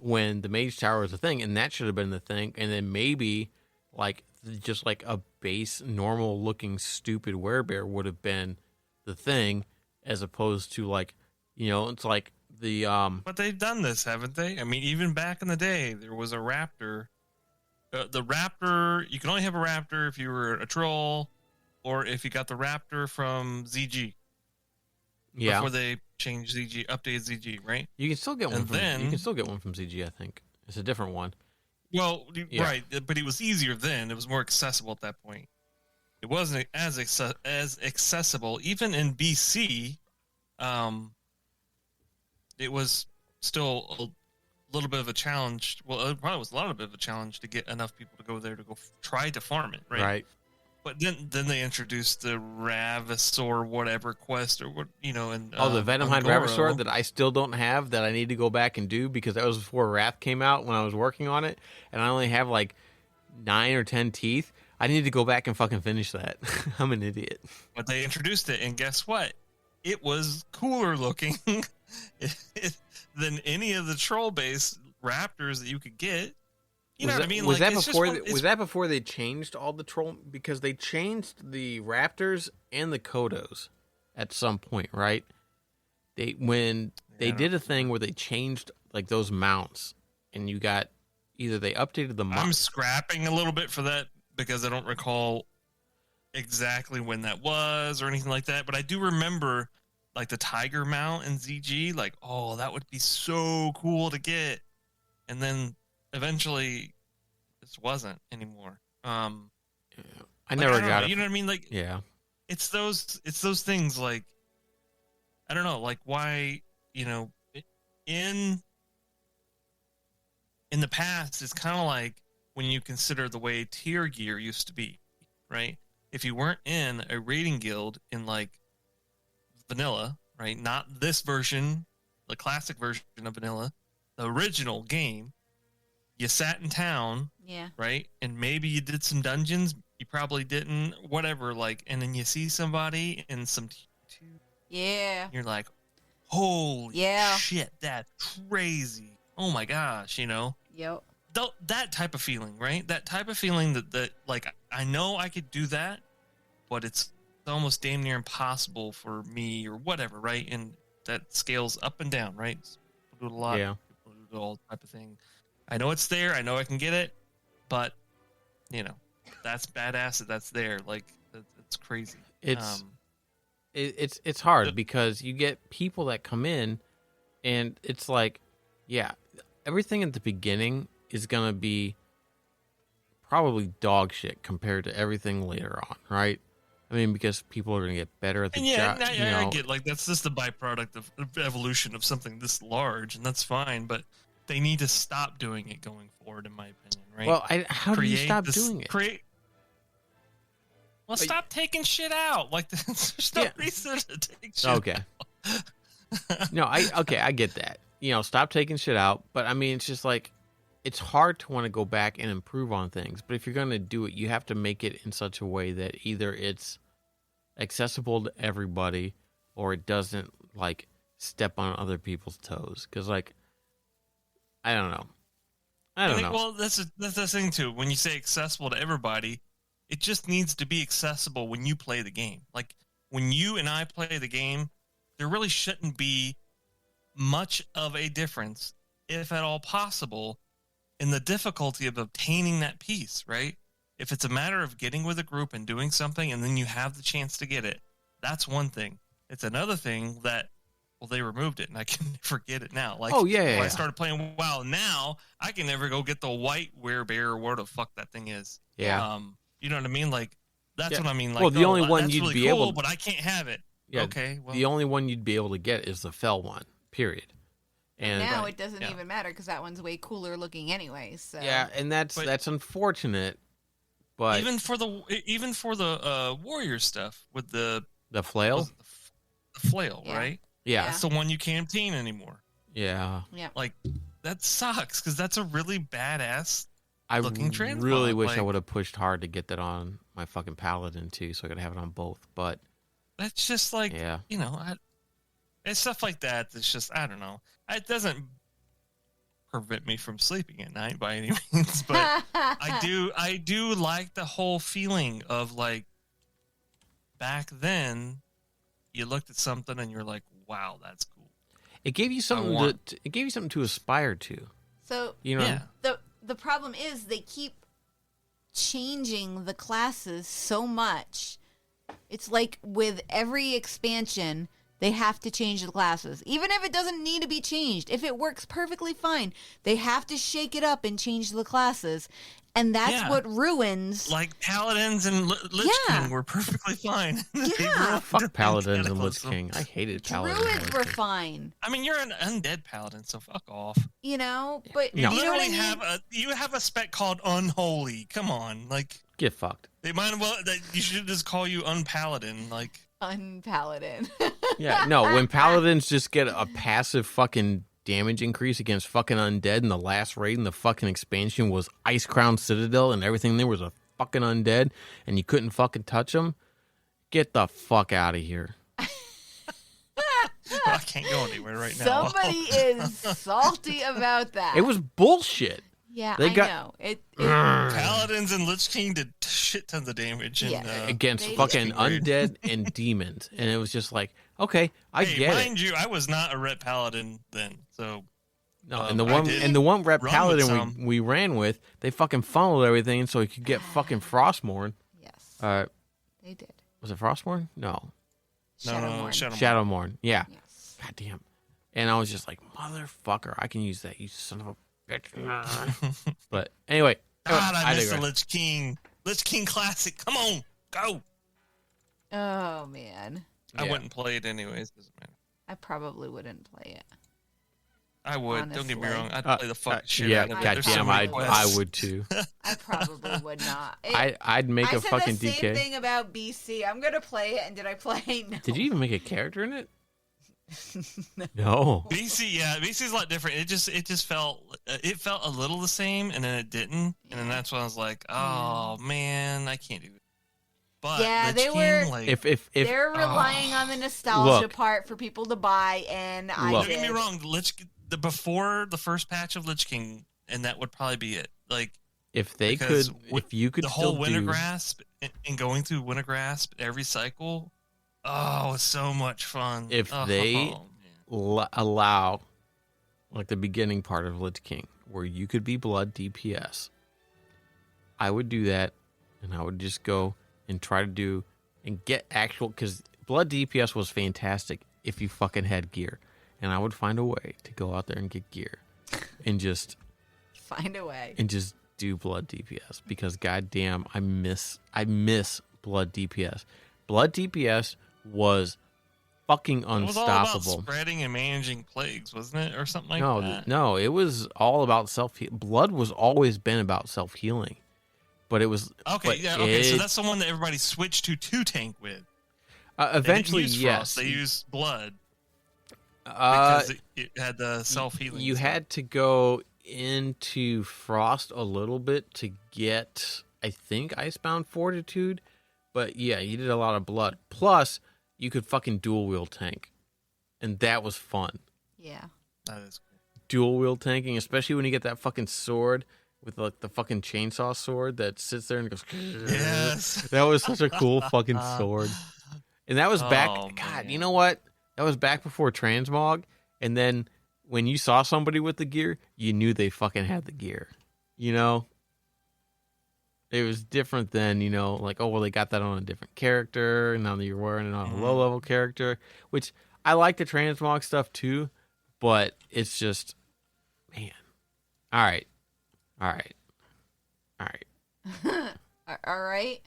when the Mage Tower was a thing, and that should have been the thing. And then maybe like just like a base, normal looking, stupid werebear would have been the thing, as opposed to like, it's like the But they've done this, haven't they? Even back in the day, there was a raptor. The raptor, you can only have a raptor if you were a troll, or if you got the raptor from ZG. Yeah. Before they changed ZG, updated ZG, right? You can still get one. You can still get one from ZG. I think it's a different one. Well, right, but it was easier then. It was more accessible at that point. It wasn't as accessible, even in BC. It was still little bit of a challenge. Well, it probably was a lot of bit of a challenge to get enough people to go there to go try to farm it, right? Right. But then they introduced the Ravasaur whatever quest or what and Oh, the Venomhide Ungoro. Ravasaur that I still don't have that I need to go back and do because that was before Wrath came out when I was working on it, and I only have like 9 or 10 teeth. I need to go back and fucking finish that. I'm an idiot. But they introduced it, and guess what? It was cooler looking than any of the troll-based raptors that you could get. You know what I mean? Was Like, that it's before? just one- Was that before they changed all the troll? Because they changed the raptors and the kodos at some point, right? They did a thing where they changed like those mounts, and you got either they updated the mount. I'm scrapping a little bit for that because I don't recall exactly when that was or anything like that. But I do remember like the tiger mount in ZG. Like, oh, that would be so cool to get. And then eventually, this wasn't anymore. I like, never I don't got know, it. You know what I mean? Like, Yeah. it's those things. Like, I don't know. Like, why? In the past, it's kind of like when you consider the way tier gear used to be, right? If you weren't in a raiding guild in like vanilla, right? Not this version, the classic version of vanilla, the original game, you sat in town, Yeah. right? And maybe you did some dungeons, you probably didn't, whatever, like, and then you see somebody in some Yeah. you're like, holy Yeah. shit, that's crazy. Oh my gosh, Yep. that type of feeling, right? That type of feeling that like I know I could do that, but it's almost damn near impossible for me or whatever, right? And that scales up and down, right? People do it a lot. Yeah. People do all type of thing. I know it's there. I know I can get it, but that's badass that that's there. Like it's crazy. It's hard because you get people that come in, and it's like, yeah, everything at the beginning is gonna be probably dog shit compared to everything later on, right? I mean, because people are gonna get better at the And job. I get like that's just the byproduct of evolution of something this large, and that's fine. But they need to stop doing it going forward, in my opinion. Right? Well, how do you stop doing it? Well, stop taking shit out. Like there's no reason to take shit. Okay. No, I get that. Stop taking shit out. But I mean, it's just like, it's hard to want to go back and improve on things. But if you're going to do it, you have to make it in such a way that either it's accessible to everybody or it doesn't like step on other people's toes. Because like, I don't know. Well, that's the thing too. When you say accessible to everybody, it just needs to be accessible when you play the game. Like when you and I play the game, there really shouldn't be much of a difference, if at all possible, in the difficulty of obtaining that piece, right? If it's a matter of getting with a group and doing something and then you have the chance to get it, that's one thing. It's another thing that, well, they removed it and I can never get it now. Like, when I started playing WoW now, I can never go get the white werebear or whatever the fuck that thing is. Yeah. You know what I mean? Like, that's what I mean. Like, well, the only one that's you'd really be cool, able, but I can't have it. Yeah, okay. Well, the only one you'd be able to get is the fell one. Period. And now it doesn't even matter because that one's way cooler looking anyway. So yeah, and that's unfortunate. But even for the warrior stuff with the flail, the flail, right? Yeah, that's the one you can't obtain anymore. Yeah, like that sucks because that's a really badass. I really wish like, I would have pushed hard to get that on my fucking paladin too, so I could have it on both. But that's just like, it's stuff like that. That's just, I don't know. It doesn't prevent me from sleeping at night by any means, but I do like the whole feeling of like back then you looked at something and you're like, wow, that's cool. It gave you something to aspire to. So the problem is they keep changing the classes so much. It's like with every expansion, They have to change the classes. Even if it doesn't need to be changed. If it works perfectly fine, they have to shake it up and change the classes. And that's what ruins... Like Paladins and Lich King were perfectly fine. Yeah. Fuck Paladins and Lich King. I hated Paladins. Druids were fine. I mean, you're an undead Paladin, so fuck off. You know? But You you know what I literally mean? you have a spec called Unholy. Come on. Like, Get fucked. they might as well... You should just call you Unpaladin. Like... Unpaladin. Yeah, no, when Paladins just get a passive fucking damage increase against fucking undead, and the last raid in the fucking expansion was Ice Crown Citadel, and everything there was a fucking undead, and you couldn't fucking touch them, get the fuck out of here. I can't go anywhere right now. Somebody is salty about that. It was bullshit. Yeah, They I got- know. Paladins and Lich King did shit tons of damage. And, Against they fucking did. Weird. undead and demons. And it was just like, okay, I hey, get mind it. you, I was not a ret Paladin then, so No, I and the did one rep run with Paladin some. we ran with, they fucking funneled everything so he could get fucking Frostmourne. Yes, they did. Was it Frostmourne? No. Shadowmourne. Shadowmourne. Yeah. Yes. God damn. And I was just like, motherfucker, I can use that, you son of a bitch. But anyway, God, I miss the digress. Lich King. Lich King Classic. Come on, go. Oh man, I Yeah. wouldn't play it anyways. Doesn't matter. I probably wouldn't play it. I would. Don't get me Honestly. wrong. I'd play the fucking shit yeah, out of it. God There's so damn, many I quests. would too. I probably would not. I'd make I a said fucking the same DK. thing about BC. I'm gonna play it, and did I play? No. Did you even make a character in it? No. BC's a lot different. It just felt a little the same, and then it didn't, and then that's when I was like, oh man, I can't do it. But Yeah, Lich they King, were- like, If They're relying on the nostalgia Look. part for people to buy, and I Look. don't get me did. wrong, before the first patch of Lich King, and that would probably be it. Like if they could, because if you could the still whole Winter do, Grasp and going through Winter Grasp every cycle, oh, it was so much fun. If Oh, they- man. allow like the beginning part of Lich King where you could be blood DPS, I would do that, and I would just go and try to do and get actual, because blood DPS was fantastic if you fucking had gear, and I would find a way to go out there and get gear and just Find a way. do blood DPS, because goddamn, I miss blood DPS. Blood DPS was fucking It was all about unstoppable. spreading and managing plagues, wasn't it, or something like No, that? no, it was all about self. Blood was always been about self healing, but it was Okay, but yeah, okay. So it- that's the one that everybody switched to tank with. eventually They didn't use yes. Frost, they used blood Uh, because it had the self healing. you had to go into Frost a little bit to get, I think, Icebound Fortitude, but yeah, you did a lot of blood. Plus, you could fucking dual wield tank, and that was fun. Yeah. That is cool. Dual wield tanking, especially when you get that fucking sword with like the fucking chainsaw sword that sits there and goes. Yes. That was such a cool fucking sword. And that was back. Oh, God, man. you know what? That was back before transmog. And then when you saw somebody with the gear, you knew they fucking had the gear. You know? It was different than, you know, like, oh, well, they got that on a different character. And now you're wearing it on a low level character, which I like the transmog stuff too. But it's just, man. All right. All right. All right. All right.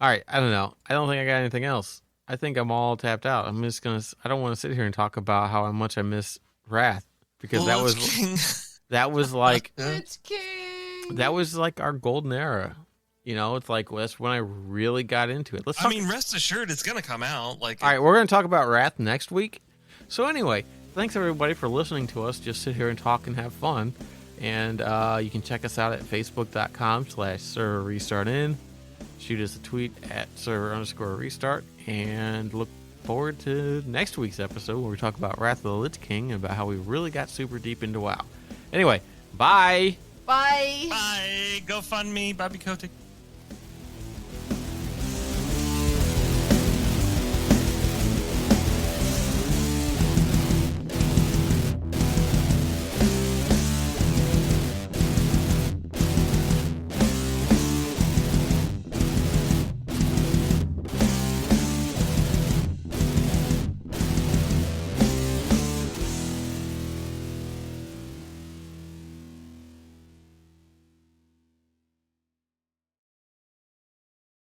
All right, I don't know. I don't think I got anything else. I think I'm all tapped out. I'm just gonna. I don't want to sit here and talk about how much I miss Wrath, because that was like It's King. that was like our golden era. You know, it's like that's when I really got into it. Let's. I Talk, mean, rest assured, it's gonna come out. Like, all right, we're gonna talk about Wrath next week. So anyway, thanks everybody for listening to us. Just sit here and talk and have fun. And you can check us out at facebook.com/serverrestartin. Shoot us a tweet at server_restart, and look forward to next week's episode where we talk about Wrath of the Lich King and about how we really got super deep into WoW. Anyway, bye. Bye. bye. Go fund me, Bobby Kotick.